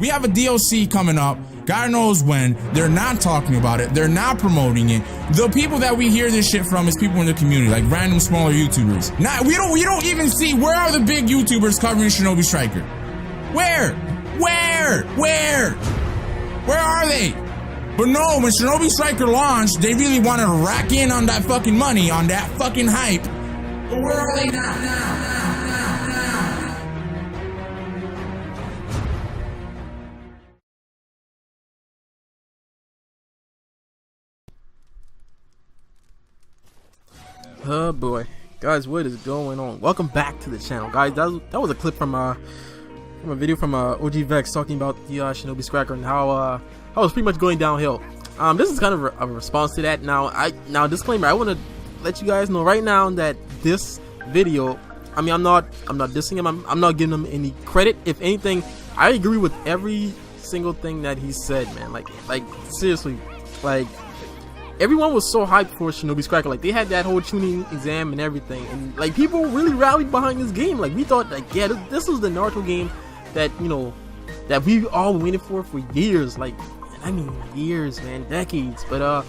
We have a DLC coming up. God knows when. They're not talking about it. They're not promoting it. The people that we hear this shit from is people in the community, like random smaller YouTubers. Now we don't even see where are the big YouTubers covering Shinobi Striker. Where are they? But no, when Shinobi Striker launched, they really wanted to rack in on that fucking money, on that fucking hype. But where are they now? Oh boy, guys, what is going on? Welcome back to the channel, guys. That was a clip from a video from oGVexx talking about the Shinobi Striker and how it was pretty much going downhill. This is kind of a response to that. Now disclaimer, I want to let you guys know right now that this video, I mean, I'm not dissing him. I'm not giving him any credit. If anything, I agree with every single thing that he said, man. Like seriously, like. Everyone was so hyped for Shinobi Striker. Like, they had that whole tuning exam and everything, and like people really rallied behind this game. Like, we thought, like, yeah, this was the Naruto game that, you know, that we all waited for years. Like, I mean, years, man, decades. But I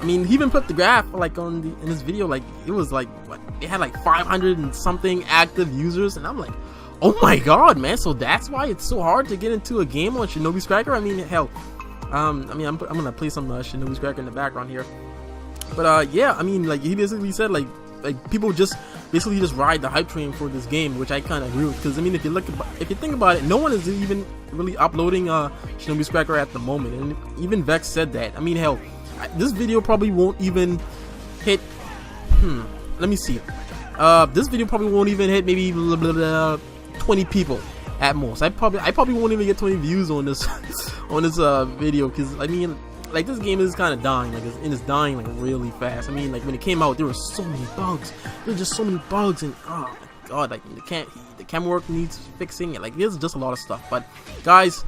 mean, he even put the graph like in this video. Like, it was like what, they had like 500 and something active users, and I'm like, oh my god, man. So that's why it's so hard to get into a game on Shinobi Striker. I mean, hell. I'm gonna play some Shinobi Striker in the background here, but yeah, I mean, like, he basically said like people just basically just ride the hype train for this game, which I kind of agree with, because I mean, if you think about it, no one is even really uploading Shinobi Striker at the moment, and even Vex said that. I mean, hell, this video probably won't even hit. Let me see. This video probably won't even hit maybe 20 people. At most, I probably won't even get 20 views on this on this video, because I mean, like, this game is kind of dying, like, it's dying like really fast. I mean, like, when it came out, there were so many bugs. There were just so many bugs, and oh my god, like, the camera work needs fixing. Like, there's just a lot of stuff. But guys,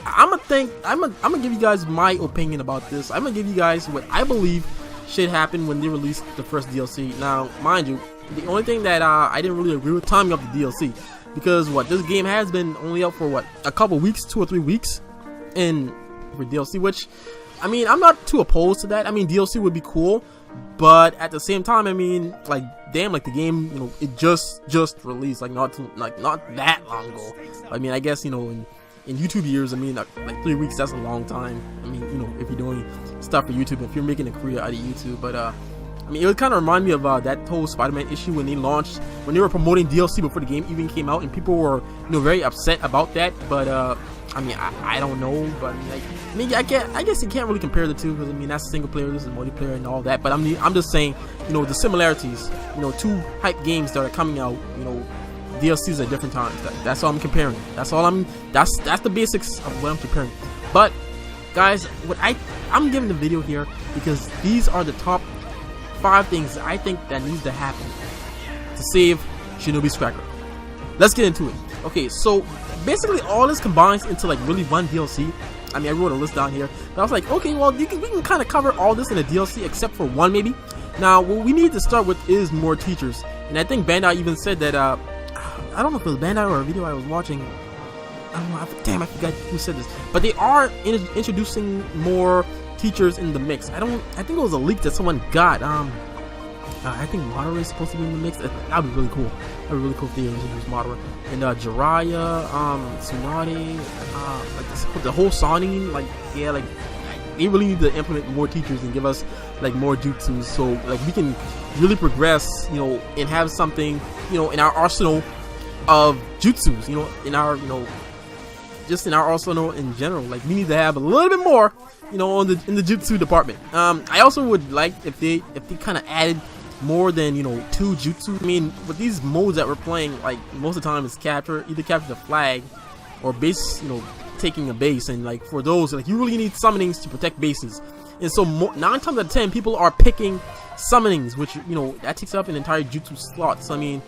I'm gonna give you guys my opinion about this. I'm gonna give you guys what I believe should happen when they release the first DLC. Now, mind you, the only thing that I didn't really agree with timing of the DLC. Because this game has been only out for a couple weeks, 2 or 3 weeks, and for DLC, which, I mean, I'm not too opposed to that. I mean, DLC would be cool, but at the same time, I mean, like, damn, like, the game, you know, it just released, like, not that long ago. I mean, I guess, you know, in YouTube years, I mean, like 3 weeks, that's a long time. I mean, you know, if you're doing stuff for YouTube, if you're making a career out of YouTube, but I mean, it would kind of remind me of that whole Spider-Man issue when they were promoting DLC before the game even came out, and people were, you know, very upset about that. But I mean, I don't know, but I mean, I guess you can't really compare the two, because I mean, that's single player, this is multiplayer and all that. But I'm just saying, you know, the similarities, you know, two hype games that are coming out, you know, DLCs at different times. That's all I'm comparing. That's the basics of what I'm comparing. But guys, I'm giving the video here because these are the top 5 things I think that needs to happen to save Shinobi Striker. Let's get into it. Okay, so basically all this combines into like really one DLC. I mean, I wrote a list down here, but I was like, okay, well, we can kind of cover all this in a DLC except for one, maybe. Now, what we need to start with is more teachers, and I think Bandai even said that. I don't know if it was Bandai or a video I was watching. I don't know. Damn, I forgot who said this, but they are introducing more teachers in the mix. I think it was a leak that someone got. I think Madara is supposed to be in the mix. That'd be really cool. That'd be really cool if they introduced Madara. And Jiraiya, Tsunade, like the whole Sonic, like, yeah, like, they really need to implement more teachers and give us like more jutsus, so like we can really progress, you know, and have something, you know, in our arsenal of jutsus, you know, in our, you know, just in our arsenal in general. Like, we need to have a little bit more, you know, in the jutsu department. I also would like if they kind of added more than, you know, 2 jutsu. I mean, with these modes that we're playing, like, most of the time it's either capture the flag or base, you know, taking a base. And like, for those, like, you really need summonings to protect bases. And so 9 times out of 10 people are picking summonings, which, you know, that takes up an entire jutsu slot. So I mean,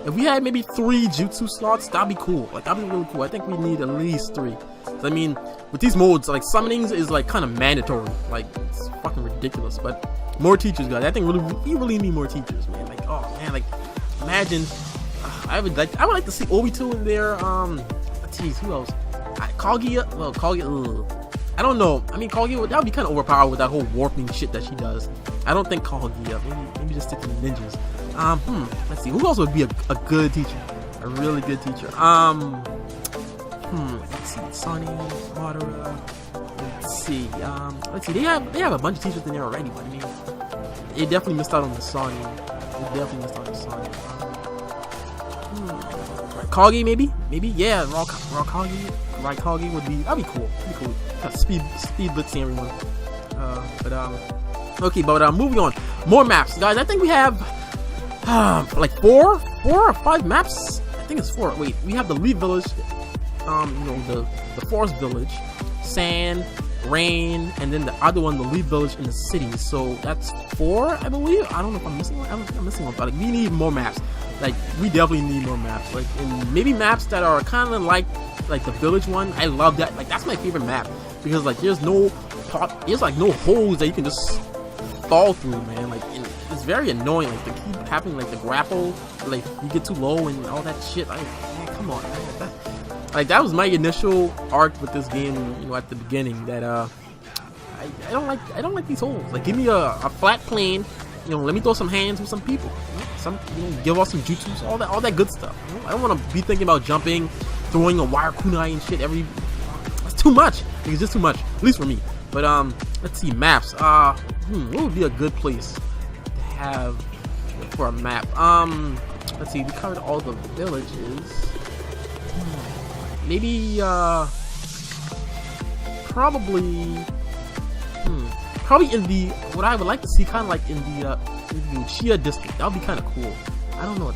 if we had maybe 3 jutsu slots, that'd be cool. Like, that'd be really cool. I think we need at least 3. So I mean, with these modes, like, summonings is like kind of mandatory. Like, it's fucking ridiculous. But more teachers, guys. I think we really need more teachers, man. Like, oh man, like, imagine. I would like to see Obito in there. Jeez, who else? Kaguya, well, Kaguya, I don't know. I mean, Kaguya, that would be kind of overpowered with that whole warping shit that she does. I don't think Kaguya. Maybe just stick to the ninjas. Let's see. Who else would be a good teacher? A really good teacher. Let's see. Sunny, Madara. Let's see. They have a bunch of teachers in there already, but I mean, they definitely missed out on the Sunny. Kage, maybe, yeah. Raw Kage, right? Kage would be, that'd be cool. Speed blitzing everyone. Okay, but moving on. More maps, guys. I think we have like four or five maps. I think it's 4. Wait, we have the Leaf Village, the Forest Village, Sand, Rain, and then the other one, the Leaf Village in the city. So that's 4, I believe. I don't know if I'm missing one. I don't think I'm missing one, but like, we need more maps. Like, we definitely need more maps. Like, and maybe maps that are kind of like the village one. I love that. Like, that's my favorite map because like there's no holes that you can just fall through, man. Like, it's very annoying. Like, they keep having like the grapple, like you get too low and all that shit. Like, man, come on, man. That was my initial arc with this game, at the beginning. That I don't like these holes. Like, give me a flat plane. Let me throw some hands with some people. Give off some jutsus, all that good stuff. I don't want to be thinking about jumping, throwing a wire kunai and shit that's too much. It's just too much, at least for me. But let's see, maps. What would be a good place to have for a map? Let's see, we covered all the villages. Maybe probably in the, what I would like to see, kind of like in the Uchiha district. That would be kind of cool. I don't know.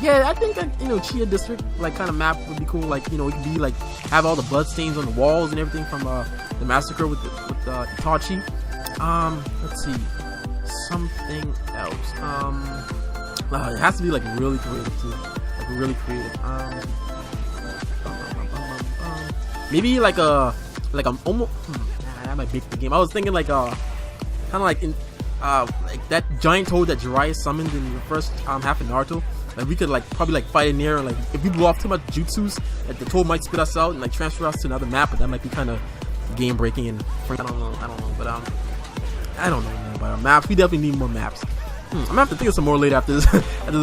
Yeah, I think that, Uchiha district, like, kind of map would be cool. Like, it could be like have all the blood stains on the walls and everything from the massacre with Itachi. Let's see, something else. It has to be like really creative too. Like, really creative. Maybe like almost. That might break the game. I was thinking like kind of like in like that giant toad that Jiraiya summoned in the first half of Naruto. Like, we could like probably like fight in there, and like if we blow off too much jutsus, like the toad might spit us out and like transfer us to another map, but that might be kind of game breaking and I don't know, but I don't know, man. But maps, we definitely need more maps. I'm gonna have to think of some more later after this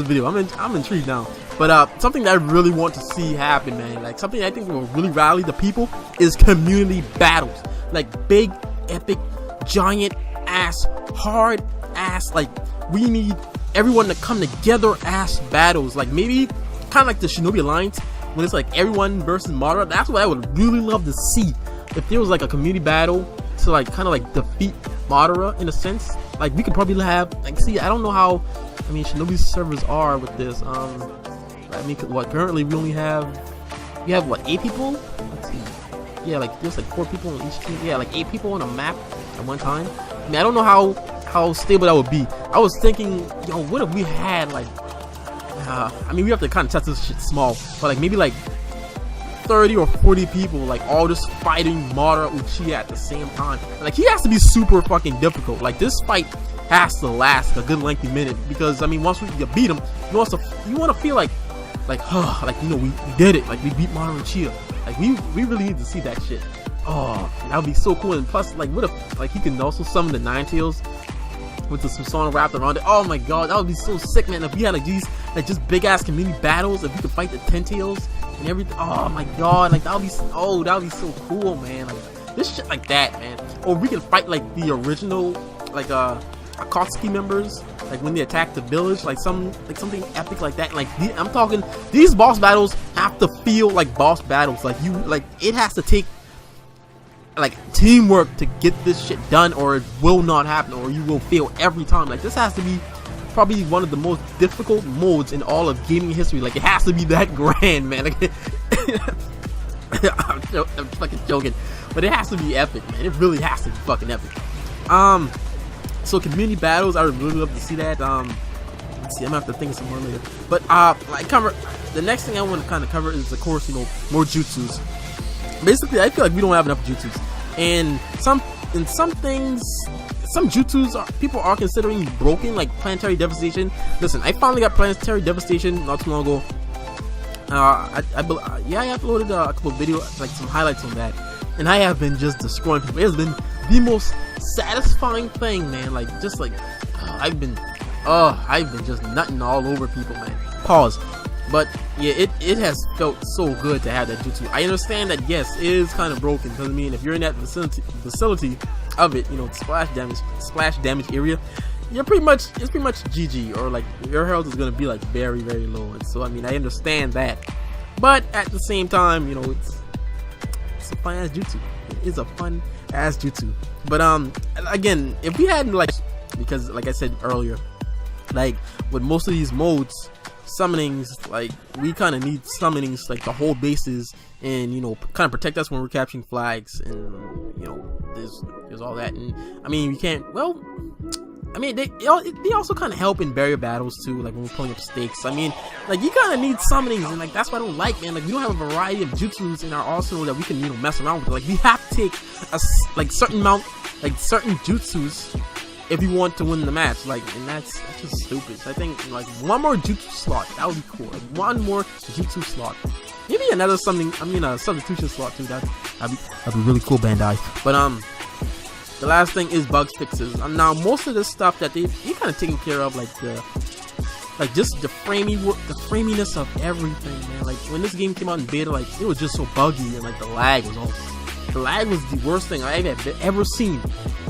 video. I'm intrigued now. But something that I really want to see happen, man, like something I think will really rally the people, is community battles. Like big, epic, giant ass, hard ass, like we need everyone to come together ass battles. Like maybe kind of like the Shinobi Alliance, when it's like everyone versus Madara. That's what I would really love to see. If there was like a community battle to like kind of like defeat Madara in a sense. Like we could probably have, like, see, I don't know how, I mean, Shinobi's servers are with this. I mean, what, currently we have what, 8 people? Let's see. Yeah, like there's like 4 people on each team. Yeah, like 8 people on a map at one time. I mean, I don't know how stable that would be. I was thinking, what if we had like, I mean, we have to kind of test this shit small, but like maybe like 30 or 40 people, like all just fighting Madara Uchiha at the same time. Like, he has to be super fucking difficult. Like, this fight has to last a good lengthy minute, because I mean, once we beat him, you want to feel like we did it. Like, we beat Madara Uchiha. Like, we really need to see that shit. Oh, that would be so cool. And plus, like, what if like he can also summon the Nine Tails with the Susanoo wrapped around it? Oh my god, that would be so sick, man. If we had like these like just big ass community battles, if we could fight the 10 Tails and everything. Oh my god, like that would be so cool, man. Like this shit like that, man. Or we can fight like the original like Akatsuki members, like when they attack the village, like something epic like that. Like I'm talking, these boss battles have to feel like boss battles. Like it has to take like teamwork to get this shit done, or it will not happen, or you will fail every time. Like, this has to be probably one of the most difficult modes in all of gaming history. Like, it has to be that grand, man. Like, I'm fucking joking, but it has to be epic, man. It really has to be fucking epic. So community battles, I would really love to see that. Let's see, I'm gonna have to think of some more later. But the next thing I want to kind of cover is, of course, more jutsus. Basically, I feel like we don't have enough jutsus, and some things, some jutsus people are considering broken, like planetary devastation. Listen, I finally got planetary devastation not too long ago. I uploaded a couple of videos, like some highlights on that, and I have been just destroying people. It has been the most satisfying thing, man. Like, just like I've been just nutting all over people, man. Pause. But yeah, it has felt so good to have that jutsu. I understand that, yes, it is kind of broken, because I mean, if you're in that vicinity of it, you know, splash damage area, it's pretty much GG, or like your health is gonna be like very, very low. And so I mean, I understand that, but at the same time, you know, it's a fun ass jutsu. It is a fun ass jutsu. But again, if we hadn't, like, because like I said earlier, like with most of these modes, summonings, like we kind of need summonings like to hold bases and, you know, kind of protect us when we're capturing flags, and you know, there's all that. And I mean, you can't, well, I mean, they also kind of help in barrier battles too, like when we're pulling up stakes. I mean, like, you kind of need summonings, and like that's what I don't like, man. Like, we don't have a variety of jutsus in our arsenal that we can, you know, mess around with. Like, we have to take a certain amount, like certain jutsus, if you want to win the match. Like, and that's just stupid. So I think like one more jutsu slot, that would be cool. Like one more jutsu slot, maybe another something. I mean, a substitution slot too. That'd be really cool, Bandai. But the last thing is bug fixes. Now most of this stuff that they kind of taken care of, like just the framiness of everything, man. Like when this game came out in beta, like it was just so buggy, and like the lag was the worst thing I've ever seen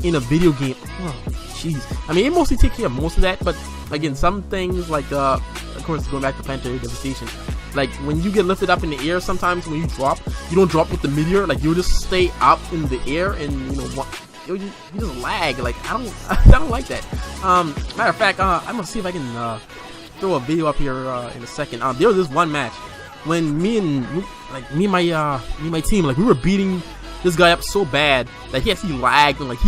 in a video game. Oh, jeez. I mean, it mostly takes care of most of that, but again, some things like of course, going back to Planetary Devastation, like when you get lifted up in the air, sometimes when you drop, you don't drop with the meteor. Like, you'll just stay up in the air, and you know, you just lag. Like, I don't like that. Matter of fact, I'm gonna see if I can throw a video up here in a second. There was this one match when me and my team, like, we were beating this guy up so bad that he actually lagged, and like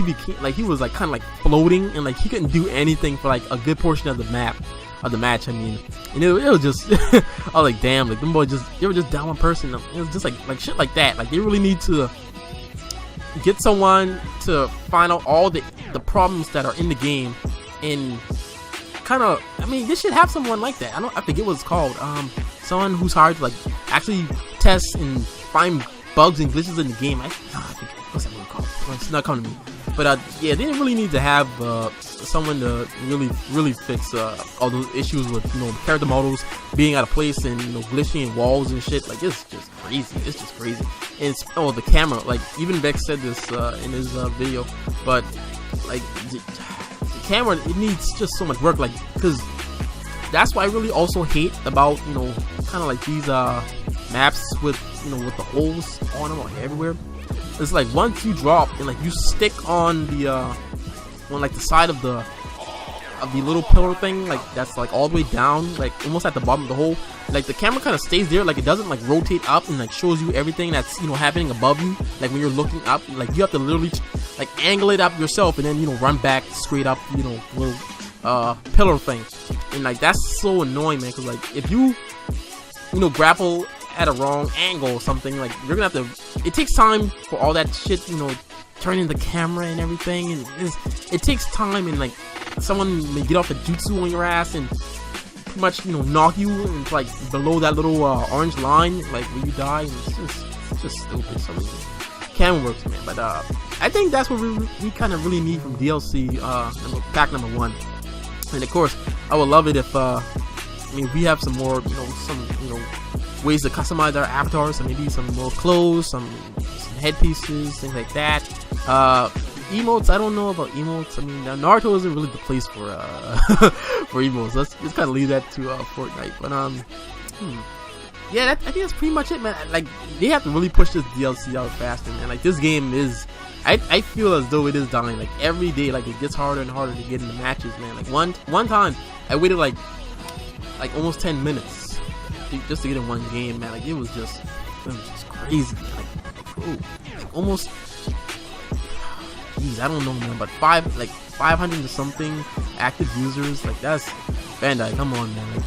he was like kind of like floating, and like he couldn't do anything for like a good portion of the match. I mean, and it was just I was like, damn, like them boys they were just down one person. It was just like shit like that. Like, they really need to get someone to find out all the problems that are in the game, and kind of, I mean, they should have someone like that. I forget what it's called. Someone who's hired to like actually test and find bugs and glitches in the game. I think, what's that one called? Well, it's not coming to me. But yeah, they really need to have someone to really fix all those issues with, you know, character models being out of place, and, you know, glitching in walls and shit. Like, it's just crazy. It's just crazy. And the camera, like, even Vex said this in his video, but like the camera, it needs just so much work. Like, because that's what I really also hate about, you know, kind of like these maps with, you know, with the holes on them like everywhere. It's like once you drop and like you stick on the on like the side of the little pillar thing, like that's like all the way down, like almost at the bottom of the hole, like the camera kind of stays there. Like, it doesn't like rotate up and like shows you everything that's, you know, happening above you. Like when you're looking up, like you have to literally like angle it up yourself, and then, you know, run back straight up, you know, little pillar thing. And like that's so annoying, man, because like if you know, grapple at a wrong angle or something, like you're gonna have to, it takes time for all that shit, you know, turning the camera and everything, and it takes time, and like someone may get off a jutsu on your ass and pretty much, you know, knock you and like below that little orange line, like where you die, and it's just stupid. So camera works, man. But I think that's what we kind of really need from DLC pack number 1. And of course, I would love it if I mean, we have some more, you know, ways to customize our avatars, so maybe some more clothes, some headpieces, things like that. Emotes, I don't know about emotes. I mean, Naruto isn't really the place for for emotes. Let's kind of leave that to Fortnite. But yeah, I think that's pretty much it, man. Like, they have to really push this DLC out faster, man. Like, this game is, I feel as though it is dying. Like, every day, like, it gets harder and harder to get into matches, man. Like, one time I waited like almost 10 minutes just to get in one game, man. Like, it was just crazy. Like almost, geez, I don't know, man, but 500 and something active users. Like, that's Bandai. Come on, man. Like,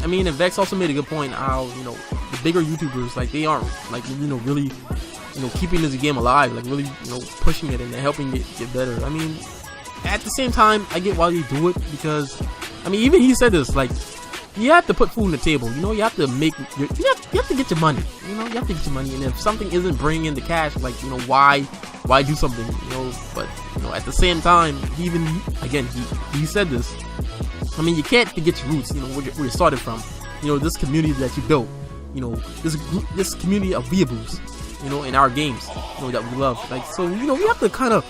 I mean, and Vex also made a good point how, you know, the bigger YouTubers, like, they aren't, like, you know, really, you know, keeping this game alive, like, really, you know, pushing it and helping it get better. I mean, at the same time, I get why they do it, because, I mean, even he said this, like, you have to put food on the table. You know, you have to make you have to get your money. You know, you have to get your money, and if something isn't bringing in the cash, like, you know, why do something? You know, but you know, at the same time, he said this. I mean, you can't forget your roots. You know, where you started from. You know, this community that you built. You know, this community of weeaboos. You know, in our games, you know, that we love. Like, so, you know, we have to kind of,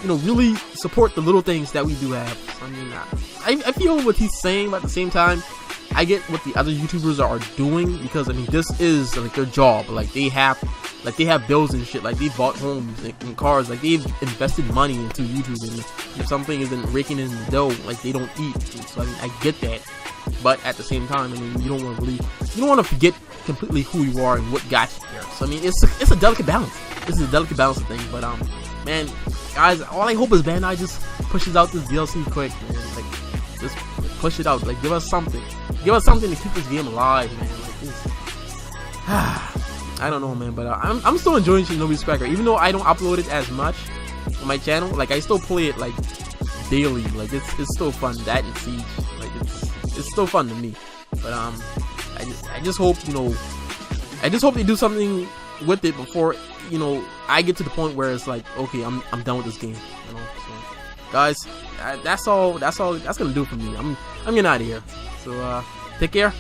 you know, really support the little things that we do have. I mean, I feel what he's saying, but at the same time, I get what the other YouTubers are doing, because I mean, this is like their job. Like, they have bills and shit. Like, they bought homes and cars. Like, they've invested money into YouTube, and if something isn't raking in the dough, like, they don't eat. So I mean, I get that, but at the same time, I mean, you don't want to forget completely who you are and what got you there. So I mean, it's a delicate balance. This is a delicate balance thing. But man, guys, all I hope is Bandai just pushes out this DLC quick, man. Like, just push it out. Like, give us something to keep this game alive, man. Like, this, I don't know, man, but I'm still enjoying Shinobi Scracker, even though I don't upload it as much on my channel. Like, I still play it like daily. Like, it's still fun. That and Siege, like, it's still fun to me. But I just hope, you know, I just hope they do something with it before, you know, I get to the point where it's like, okay, I'm done with this game. You know, so, guys, that's gonna do it for me. I'm getting out of here. So take care.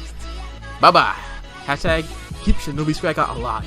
Bye bye. Hashtag keep Shinobi Scracker alive.